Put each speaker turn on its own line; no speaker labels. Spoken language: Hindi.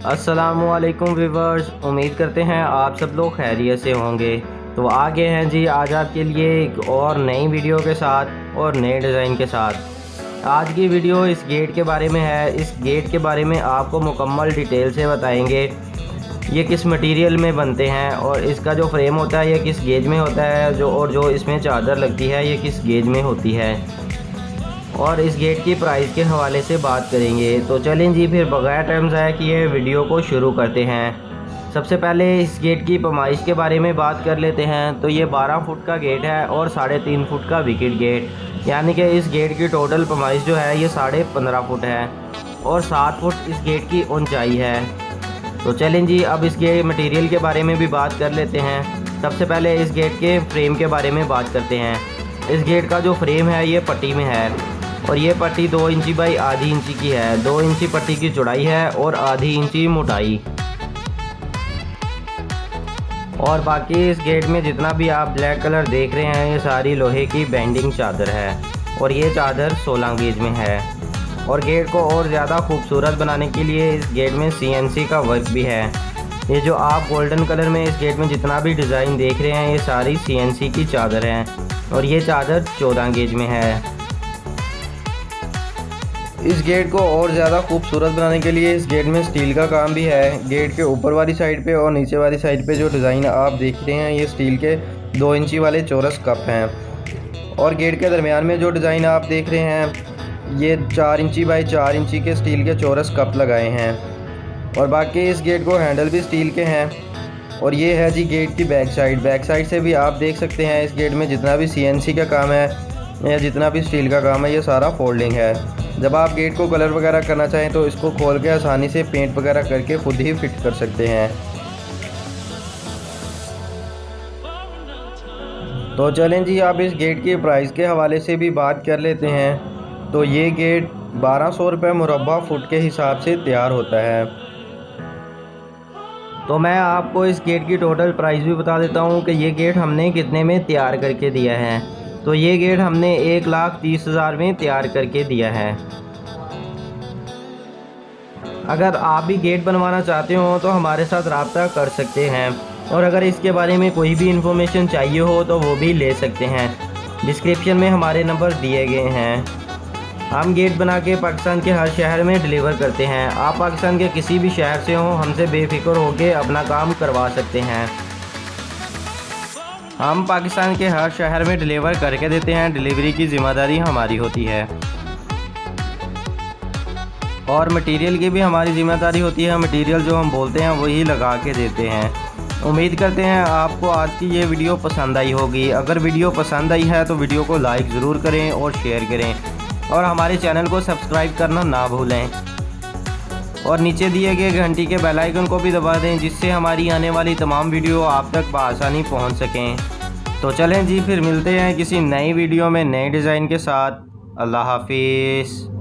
अस्सलामुअलैकुम व्यूवर्स, उम्मीद करते हैं आप सब लोग खैरियत से होंगे। तो आगे हैं जी आज आपके लिए एक और नई वीडियो के साथ और नए डिज़ाइन के साथ। आज की वीडियो इस गेट के बारे में है। इस गेट के बारे में आपको मुकम्मल डिटेल से बताएंगे। ये किस मटेरियल में बनते हैं और इसका जो फ्रेम होता है ये किस गेज में होता है, जो इसमें चादर लगती है ये किस गेज में होती है, और इस गेट की प्राइस के हवाले से बात करेंगे। तो चलें जी फिर बगैर टाइम ज़ाया किए वीडियो को शुरू करते हैं। सबसे पहले इस गेट की पैमाइश के बारे में बात कर लेते हैं। तो ये 12 फुट का गेट है और 3.5 फुट का विकेट गेट, यानी कि इस गेट की टोटल पैमाइश जो है ये 15.5 फुट है और 7 फुट इस गेट की ऊंचाई है। तो चलें जी अब इसके मटेरियल के बारे में भी बात कर लेते हैं। सबसे पहले इस गेट के फ्रेम के बारे में बात करते हैं। इस गेट का जो फ्रेम है ये पट्टी में है और ये पट्टी 2 इंची बाई आधी इंची की है। 2 इंची पट्टी की चौड़ाई है और आधी इंची मोटाई। और बाकी इस गेट में जितना भी आप ब्लैक कलर देख रहे हैं ये सारी लोहे की बेंडिंग चादर है और ये चादर 16 गेज में है। और गेट को और ज़्यादा खूबसूरत बनाने के लिए इस गेट में CNC का वर्क भी है। ये जो आप गोल्डन कलर में इस गेट में जितना भी डिज़ाइन देख रहे हैं ये सारी CNC की चादर है और ये चादर 14 गेज में है। इस गेट को और ज़्यादा खूबसूरत बनाने के लिए इस गेट में स्टील का काम भी है। गेट के ऊपर वाली साइड पे और नीचे वाली साइड पे जो डिज़ाइन आप देख रहे हैं ये स्टील के 2 इंची वाले चौरस कप हैं। और गेट के दरमियान में जो डिज़ाइन आप देख रहे हैं ये 4 इंची बाई 4 इंची के स्टील के चौरस कप लगाए हैं। और बाकी इस गेट को हैंडल भी स्टील के हैं। और ये है जी गेट की बैक साइड से भी आप देख सकते हैं इस गेट में जितना भी CNC का काम है या जितना भी स्टील का काम है ये सारा फोल्डिंग है। जब आप गेट को कलर वगैरह करना चाहें तो इसको खोल के आसानी से पेंट वगैरह करके खुद ही फिट कर सकते हैं। तो चलें जी अब इस गेट की प्राइस के हवाले से भी बात कर लेते हैं। तो ये गेट 1200 रुपये मुरब्बा फुट के हिसाब से तैयार होता है। तो मैं आपको इस गेट की टोटल प्राइस भी बता देता हूँ कि ये गेट हमने कितने में तैयार करके दिया है। तो ये गेट हमने 1,30,000 में तैयार करके दिया है। अगर आप भी गेट बनवाना चाहते हो तो हमारे साथ रब्ता कर सकते हैं और अगर इसके बारे में कोई भी इंफॉर्मेशन चाहिए हो तो वो भी ले सकते हैं। डिस्क्रिप्शन में हमारे नंबर दिए गए हैं। हम गेट बना के पाकिस्तान के हर शहर में डिलीवर करते हैं। आप पाकिस्तान के किसी भी शहर से हो हमसे बेफिक्र होकर अपना काम करवा सकते हैं। हम पाकिस्तान के हर शहर में डिलीवर करके देते हैं। डिलीवरी की ज़िम्मेदारी हमारी होती है और मटेरियल की भी हमारी ज़िम्मेदारी होती है। मटेरियल जो हम बोलते हैं वही लगा के देते हैं। उम्मीद करते हैं आपको आज की ये वीडियो पसंद आई होगी। अगर वीडियो पसंद आई है तो वीडियो को लाइक ज़रूर करें और शेयर करें और हमारे चैनल को सब्सक्राइब करना ना भूलें और नीचे दिए गए घंटी के बेल आइकन को भी दबा दें जिससे हमारी आने वाली तमाम वीडियो आप तक बआसानी पहुंच सकें। तो चलें जी फिर मिलते हैं किसी नई वीडियो में नए डिज़ाइन के साथ। अल्लाह हाफिज़।